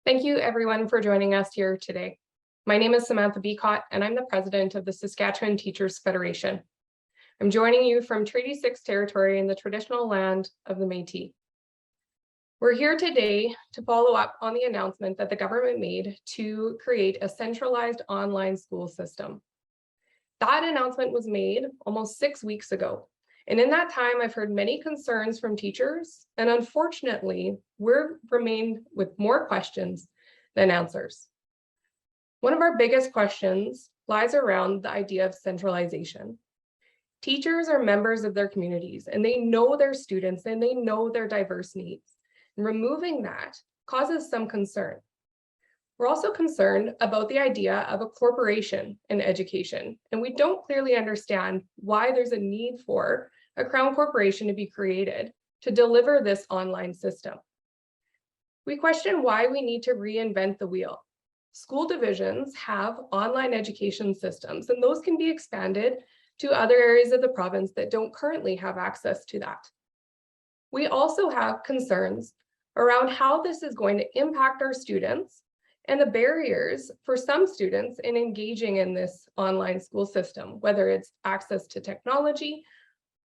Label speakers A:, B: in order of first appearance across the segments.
A: Thank you everyone for joining us here today. My name is Samantha Beacott and I'm the president of the Saskatchewan Teachers Federation. I'm joining you from Treaty 6 territory in the traditional land of the Métis. We're here today to follow up on the announcement that the government made to create a centralized online school system. That announcement was made almost 6 weeks ago. And in that time, I've heard many concerns from teachers, and unfortunately, we've remained with more questions than answers. One of our biggest questions lies around the idea of centralization. Teachers are members of their communities, and they know their students, and they know their diverse needs. And removing that causes some concern. We're also concerned about the idea of a corporation in education, and we don't clearly understand why there's a need for a crown corporation to be created to deliver this online system. We question why we need to reinvent the wheel. School divisions have online education systems, and those can be expanded to other areas of the province that don't currently have access to that. We also have concerns around how this is going to impact our students and the barriers for some students in engaging in this online school system, whether it's access to technology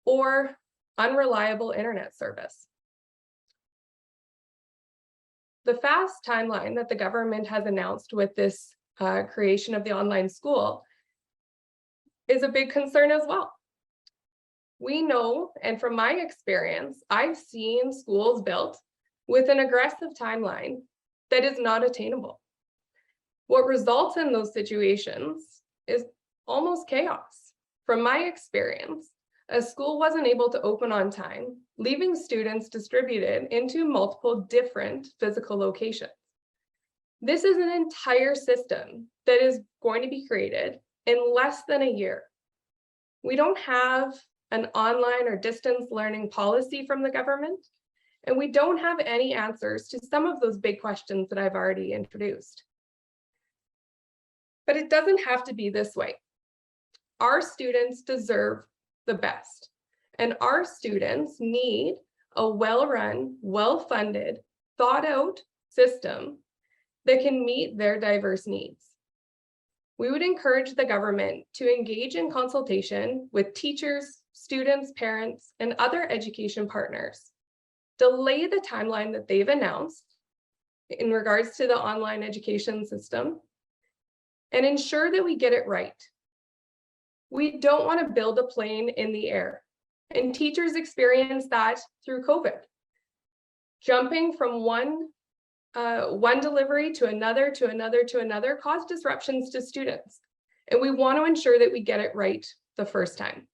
A: or unreliable internet service. The fast timeline that the government has announced with this creation of the online school is a big concern as well. We know, and from my experience, I've seen schools built with an aggressive timeline that is not attainable. What results in those situations is almost chaos. From my experience, a school wasn't able to open on time, leaving students distributed into multiple different physical locations. This is an entire system that is going to be created in less than a year. We don't have an online or distance learning policy from the government, and we don't have any answers to some of those big questions that I've already introduced. But it doesn't have to be this way. Our students deserve the best, and our students need a well-run, well-funded, thought-out system that can meet their diverse needs. We would encourage the government to engage in consultation with teachers, students, parents, and other education partners. Delay the timeline that they've announced in regards to the online education system and ensure that we get it right. We don't want to build a plane in the air, and teachers experience that through COVID. Jumping from one delivery to another, caused disruptions to students. And we want to ensure that we get it right the first time.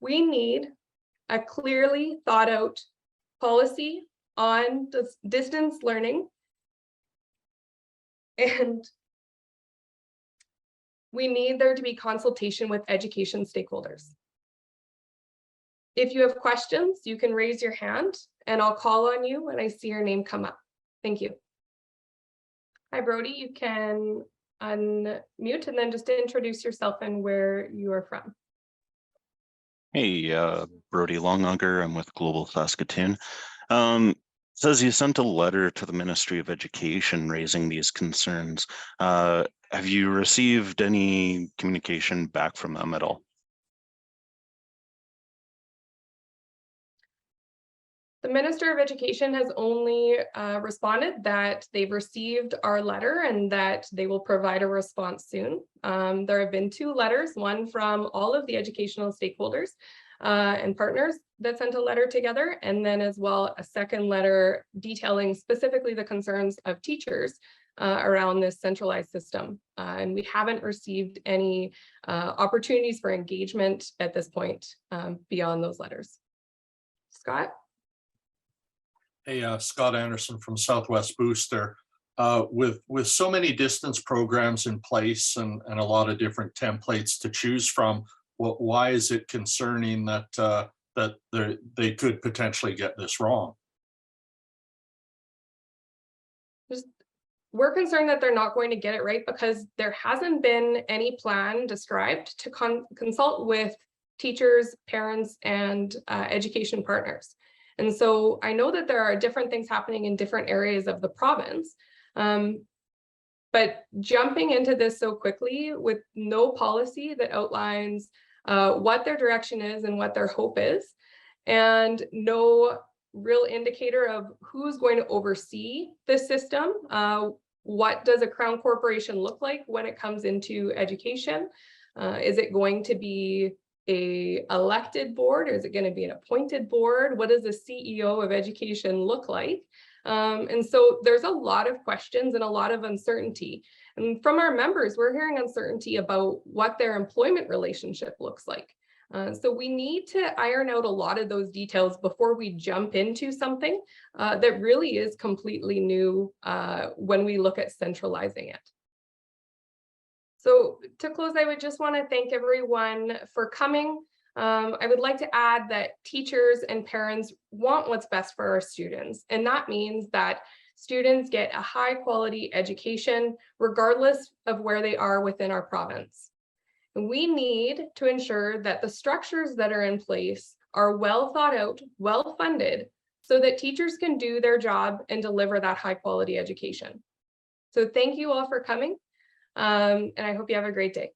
A: We need a clearly thought out policy on distance learning, and we need there to be consultation with education stakeholders. If you have questions, you can raise your hand and I'll call on you when I see your name come up. Thank you. Hi, Brody, you can unmute and then just introduce yourself and where you are from.
B: Hey, Brody Longauger, I'm with Global Saskatoon. Says you sent a letter to the Ministry of Education raising these concerns. Have you received any communication back from them at all?
A: The Minister of Education has only responded that they've received our letter and that they will provide a response soon. There have been 2 letters, one from all of the educational stakeholders and partners that sent a letter together, and then as well a second letter detailing specifically the concerns of teachers around this centralized system. And we haven't received any opportunities for engagement at this point beyond those letters. Scott?
C: Hey, Scott Anderson from Southwest Booster. With so many distance programs in place and a lot of different templates to choose from, why is it concerning that they could potentially get this wrong?
A: We're concerned that they're not going to get it right because there hasn't been any plan described to consult with teachers, parents, and education partners. And so I know that there are different things happening in different areas of the province. But jumping into this so quickly with no policy that outlines what their direction is and what their hope is, and no real indicator of who's going to oversee the system. What does a crown corporation look like when it comes into education? Is it going to be a elected board, or is it going to be an appointed board? What does the CEO of education look like? And so there's a lot of questions and a lot of uncertainty. And from our members, we're hearing uncertainty about what their employment relationship looks like. So we need to iron out a lot of those details before we jump into something that really is completely new when we look at centralizing it. So to close, I would just want to thank everyone for coming. I would like to add that teachers and parents want what's best for our students. And that means that students get a high quality education, regardless of where they are within our province. And we need to ensure that the structures that are in place are well thought out, well funded, so that teachers can do their job and deliver that high quality education. So thank you all for coming. And I hope you have a great day.